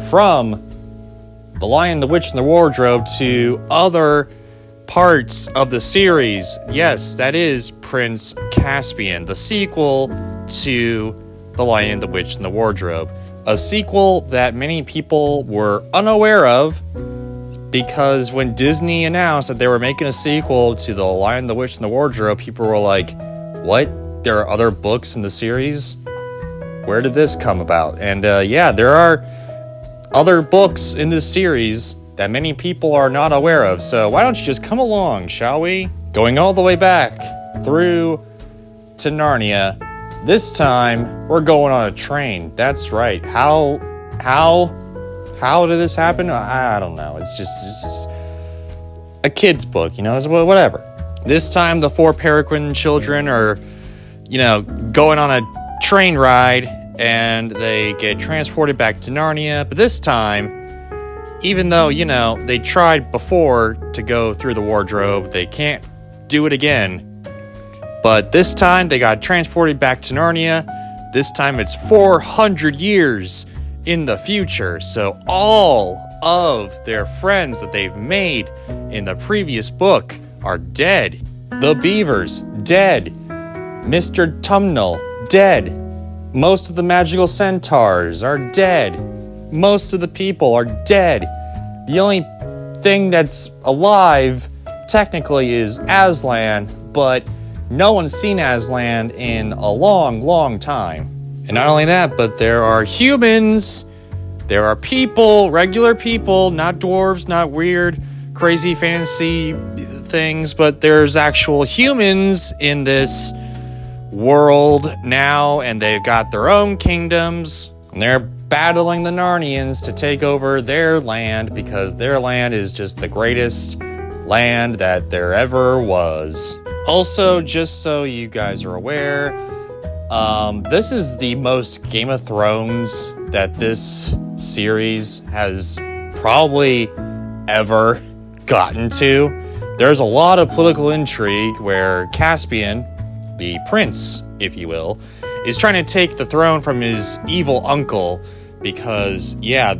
from The Lion, the Witch, and the Wardrobe to other parts of the series. Yes, that is Prince Caspian, the sequel to The Lion, the Witch, and the Wardrobe. A sequel that many people were unaware of, because when Disney announced that they were making a sequel to The Lion, the Witch, and the Wardrobe, people were like, what? There are other books in the series? Where did this come about? And yeah, there are other books in this series that many people are not aware of. So why don't you just come along, shall we? Going all the way back through to Narnia. This time, we're going on a train. That's right. How did this happen? I don't know. It's just a kid's book, it's whatever. This time, the 4 Peregrine children are, going on a train ride, and they get transported back to Narnia. But this time, even though, they tried before to go through the wardrobe, they can't do it again. But this time, they got transported back to Narnia. This time, it's 400 years in the future. So all of their friends that they've made in the previous book are dead. The beavers, dead. Mr. Tumnel, dead. Most of the magical centaurs are dead. Most of the people are dead. The only thing that's alive, technically, is Aslan, but no one's seen Aslan in a long, long time. And not only that, but there are humans, there are people, regular people, not dwarves, not weird, crazy fantasy things, but there's actual humans in this world now, and they've got their own kingdoms, and they're battling the Narnians to take over their land, because their land is just the greatest land that there ever was. Also, just so you guys are aware, this is the most Game of Thrones that this series has probably ever gotten to. There's a lot of political intrigue where Caspian, the prince, if you will, is trying to take the throne from his evil uncle, because, yeah,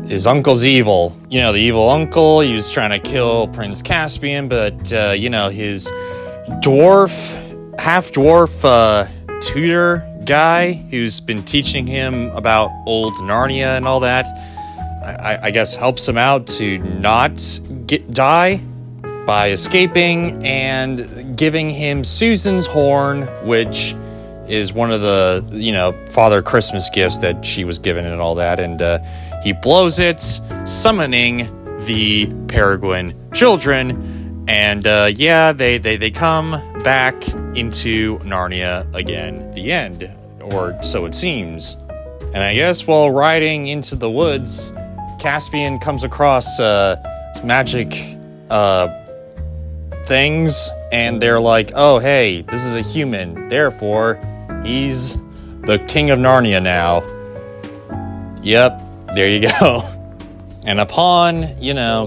his uncle's evil. The evil uncle, he was trying to kill Prince Caspian, but, his half-dwarf tutor guy who's been teaching him about old Narnia and all that, I guess helps him out to not die by escaping and giving him Susan's horn, which is one of the, Father Christmas gifts that she was given and all that, and he blows it, summoning the Peregrine children, and they come back into Narnia again. The end, or so it seems. And I guess while riding into the woods, Caspian comes across magic things, and they're like, oh hey, this is a human, therefore he's the king of Narnia now. Yep, there you go. And upon,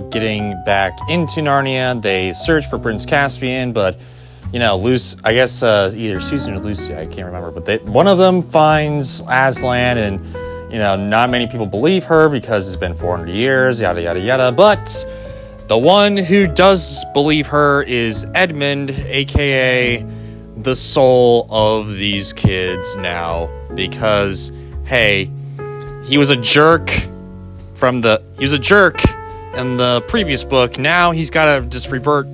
getting back into Narnia, they search for Prince Caspian, but, either Susan or Lucy, I can't remember, but one of them finds Aslan, and, not many people believe her because it's been 400 years, yada, yada, yada, but the one who does believe her is Edmund, aka the soul of these kids now, because, hey, he was a jerk in the previous book. Now he's got to just revert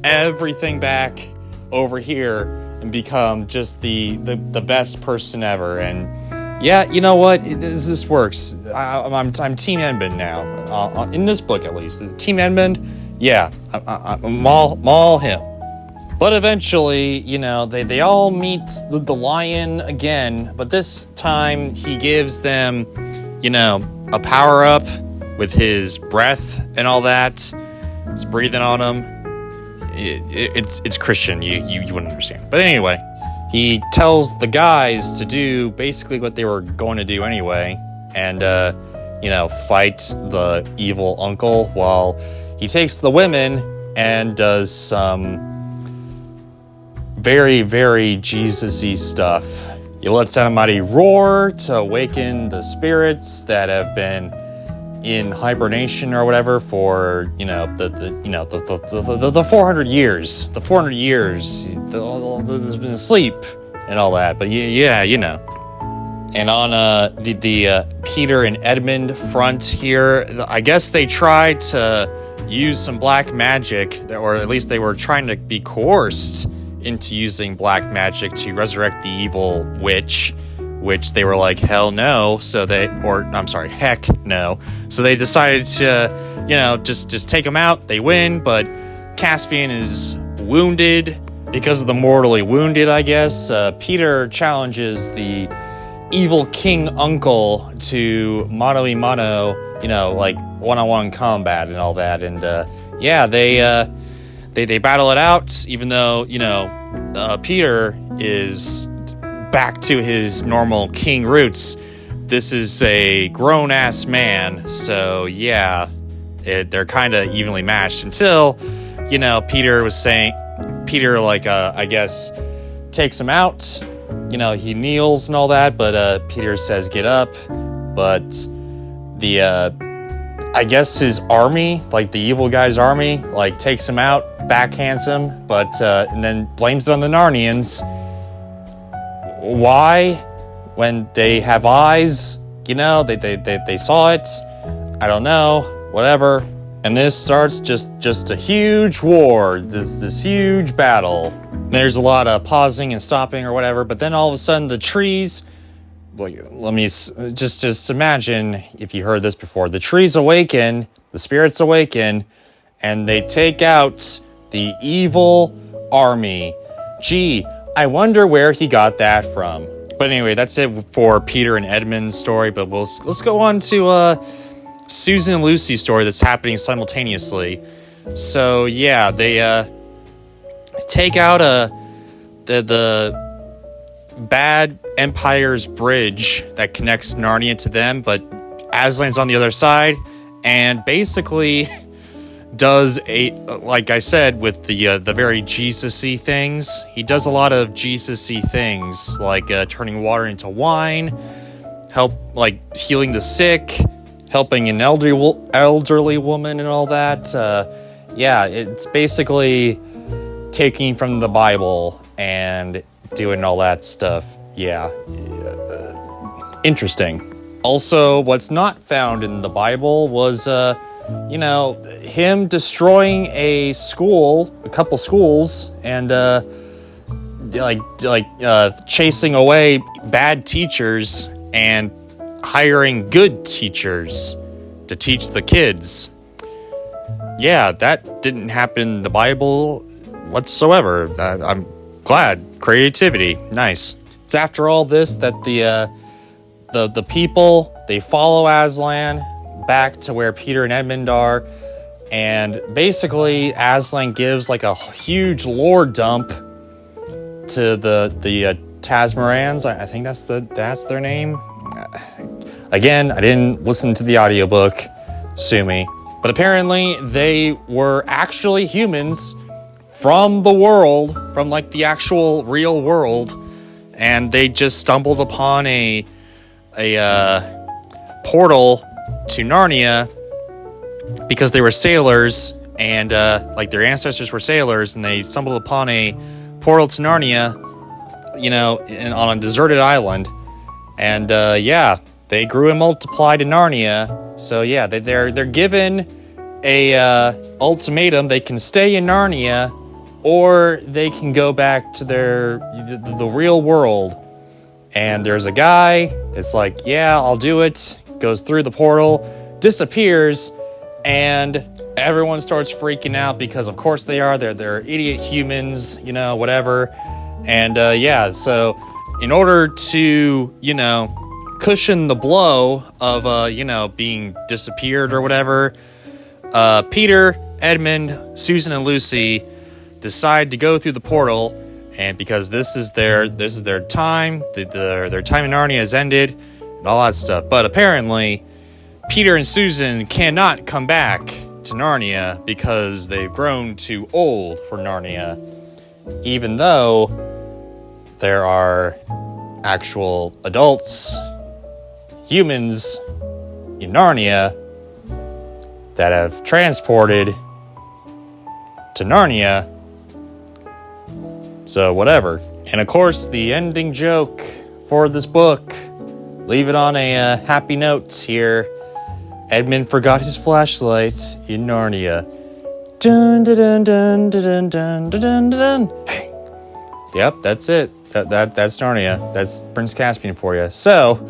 everything back over here and become just the best person ever. And yeah, you know what? This works. I'm Team Edmund now. In this book, at least, Team Edmund. Yeah, I'm all him. But eventually, they all meet the lion again, but this time he gives them, a power-up with his breath and all that. He's breathing on them. It's Christian, you wouldn't understand. But anyway, he tells the guys to do basically what they were going to do anyway, and, fight the evil uncle, while he takes the women and does some very, very Jesus-y stuff You let a mighty roar to awaken the spirits that have been in hibernation or whatever for the 400 years. The 400 years there's been asleep and all that. But yeah, And on the Peter and Edmund front here, I guess they tried to use some black magic, or at least they were trying to be coerced into using black magic to resurrect the evil witch, which they were like, hell no. Heck no. So they decided to, just take him out. They win, but Caspian is wounded. Because of the mortally wounded, I guess, Peter challenges the evil king uncle to mano a mano, like one-on-one combat and all that. And they battle it out, even though, Peter is back to his normal king roots. This is a grown-ass man, so yeah, they're kind of evenly matched until, Peter, I guess, takes him out. He kneels and all that, but Peter says, get up. But I guess his army, like the evil guy's army, like takes him out, backhands him, and then blames it on the Narnians. Why? When they have eyes, they saw it. I don't know, whatever. And this starts just a huge war, this huge battle. There's a lot of pausing and stopping or whatever, but then all of a sudden the trees, let me just imagine if you heard this before. The trees awaken, the spirits awaken, and they take out the evil army. Gee, I wonder where he got that from. But anyway, that's it for Peter and Edmund's story, but let's go on to Susan and Lucy's story that's happening simultaneously. So yeah, they take out the bad Empire's bridge that connects Narnia to them, but Aslan's on the other side, and basically does like I said, with the very Jesus-y things. He does a lot of Jesus-y things, like turning water into wine, like healing the sick, helping an elderly woman and all that. It's basically taking from the Bible and doing all that stuff. Interesting. Also, what's not found in the Bible was, him destroying a couple schools, and chasing away bad teachers and hiring good teachers to teach the kids. Yeah, that didn't happen in the Bible whatsoever. I'm glad. Creativity. Nice. It's after all this that the people, they follow Aslan back to where Peter and Edmund are, and basically Aslan gives like a huge lore dump to the Tasmarans. I think that's their name. Again, I didn't listen to the audiobook, sue me. But apparently they were actually humans from the world, from like the actual real world, and they just stumbled upon a portal to Narnia because they were sailors, and like their ancestors were sailors, and they stumbled upon a portal to Narnia, on a deserted island, and they grew and multiplied in Narnia. So yeah, they're given a ultimatum. They can stay in Narnia, or they can go back to the real world. And there's a guy that's like, yeah, I'll do it. Goes through the portal, disappears, and everyone starts freaking out because of course they are. They're idiot humans, whatever. And so in order to, cushion the blow of, being disappeared or whatever, Peter, Edmund, Susan, and Lucy decide to go through the portal, and because this is their time, their time in Narnia has ended, and all that stuff. But apparently, Peter and Susan cannot come back to Narnia because they've grown too old for Narnia, even though there are actual adults, humans in Narnia that have transported to Narnia. So whatever. And of course, the ending joke for this book, leave it on a happy note here. Edmund forgot his flashlight in Narnia. Dun dun dun dun dun dun dun dun. Hey. Yep, that's it. That's Narnia. That's Prince Caspian for you. So,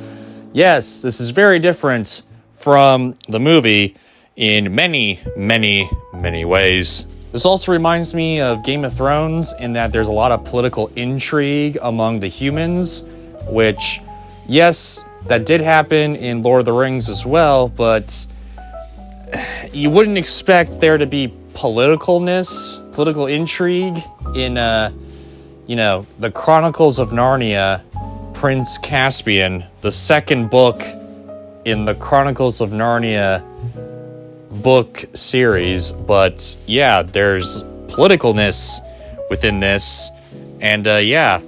yes, this is very different from the movie in many, many, many ways. This also reminds me of Game of Thrones in that there's a lot of political intrigue among the humans, which, yes, that did happen in Lord of the Rings as well, but you wouldn't expect there to be political intrigue in, the Chronicles of Narnia, Prince Caspian, the second book in the Chronicles of Narnia book series. But yeah, there's politicalness within this, and there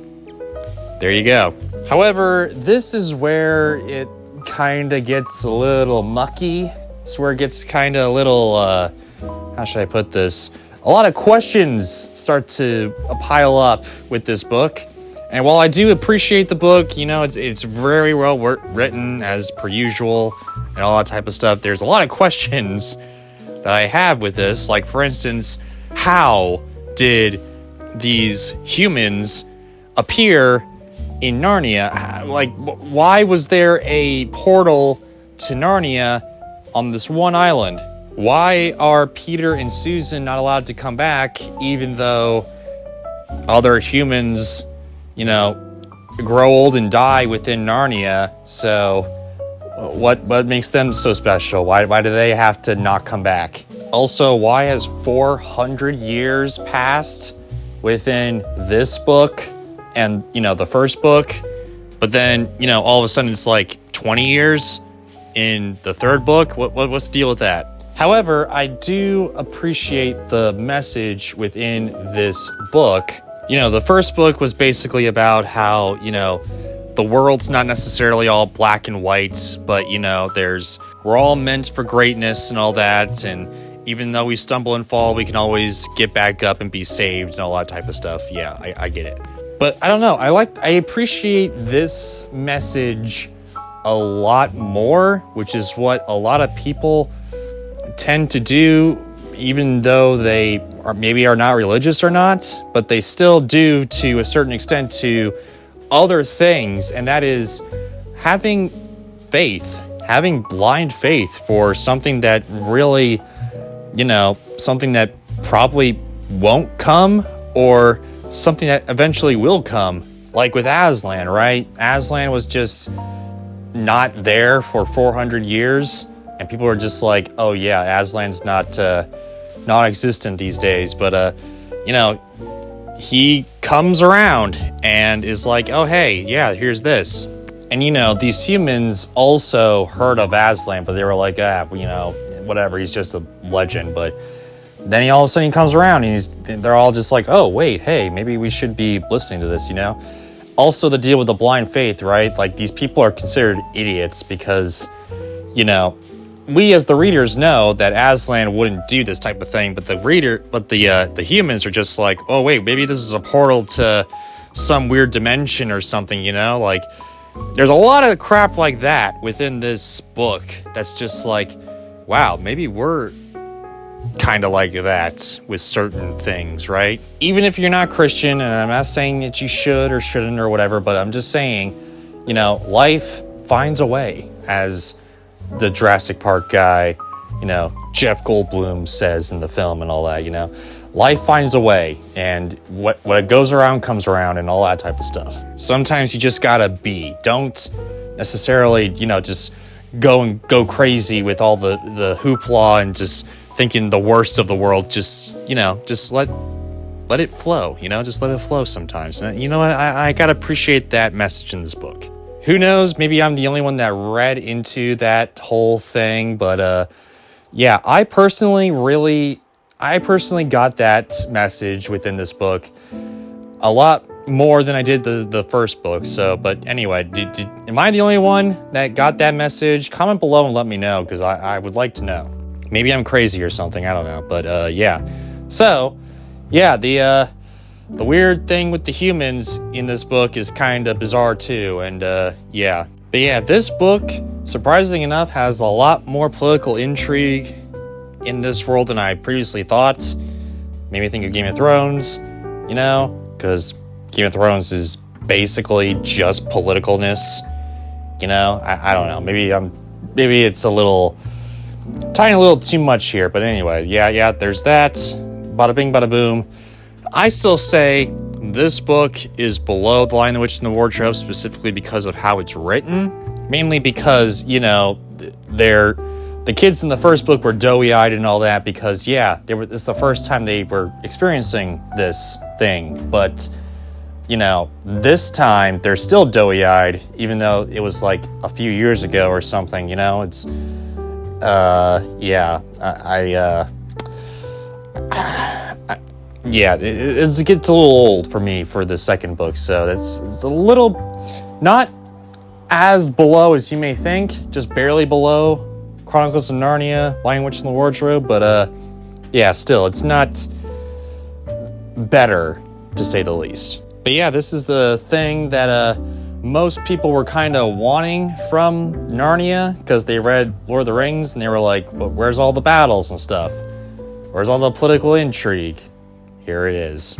you go. However, this is where it kind of gets a little mucky. It's where it gets kind of a little, how should I put this? A lot of questions start to pile up with this book. And while I do appreciate the book, it's very well written as per usual and all that type of stuff, there's a lot of questions that I have with this. Like, for instance, how did these humans appear in Narnia? Like, why was there a portal to Narnia on this one island? Why are Peter and Susan not allowed to come back even though other humans, grow old and die within Narnia? So what makes them so special? Why do they have to not come back? Also, why has 400 years passed within this book and, the first book, but then, all of a sudden it's like 20 years in the third book? What's the deal with that? However, I do appreciate the message within this book. The first book was basically about how, the world's not necessarily all black and white, but, we're all meant for greatness and all that. And even though we stumble and fall, we can always get back up and be saved and all that type of stuff. Yeah, I get it. But I don't know. I appreciate this message a lot more, which is what a lot of people tend to do, even though they are not religious or not, but they still do to a certain extent to other things, and that is having faith, having blind faith for something that really, something that probably won't come, or something that eventually will come. Like with Aslan, right? Aslan was just not there for 400 years. And people are just like, oh yeah, Aslan's not non-existent these days. But, he comes around and is like, oh hey, yeah, here's this. And, these humans also heard of Aslan, but they were like, whatever, he's just a legend. But then all of a sudden he comes around and they're all just like, oh wait, hey, maybe we should be listening to this, Also the deal with the blind faith, right? Like, these people are considered idiots because, we as the readers know that Aslan wouldn't do this type of thing, but the humans are just like, oh wait, maybe this is a portal to some weird dimension or something, Like, there's a lot of crap like that within this book that's just like, wow, maybe we're kind of like that with certain things, right? Even if you're not Christian, and I'm not saying that you should or shouldn't or whatever, but I'm just saying, life finds a way, as the Jurassic Park guy, Jeff Goldblum says in the film and all that, life finds a way, and what goes around comes around and all that type of stuff. Sometimes you just gotta don't necessarily, just go crazy with all the hoopla and just thinking the worst of the world. Just let it flow, just let it flow sometimes. And what, I gotta appreciate that message in this book. Who knows, maybe I'm the only one that read into that whole thing, but I personally got that message within this book a lot more than I did the first book. So, but anyway, am I the only one that got that message? Comment below and let me know, because I would like to know. Maybe I'm crazy or something, I don't know. But yeah. So, yeah, the weird thing with the humans in this book is kind of bizarre too, and yeah. But yeah, this book, surprisingly enough, has a lot more political intrigue in this world than I previously thought. Made me think of Game of Thrones, you know, because Game of Thrones is basically just politicalness, you know. I don't know, maybe it's a little too much here, but anyway, yeah, there's that. Bada bing, bada boom. I still say this book is below The Lion, the Witch, and the Wardrobe, specifically because of how it's written. Mainly because, you know, the kids in the first book were doughy-eyed and all that because, yeah, this is the first time they were experiencing this thing. But, you know, this time they're still doughy-eyed, even though it was like a few years ago or something, you know? It's, yeah, yeah, it gets a little old for me for the second book, so it's a little not as below as you may think, just barely below Chronicles of Narnia, Lion, Witch, and the Wardrobe, but yeah, still, it's not better, to say the least. But yeah, this is the thing that most people were kind of wanting from Narnia, because they read Lord of the Rings, and they were like, well, where's all the battles and stuff? Where's all the political intrigue? Here it is.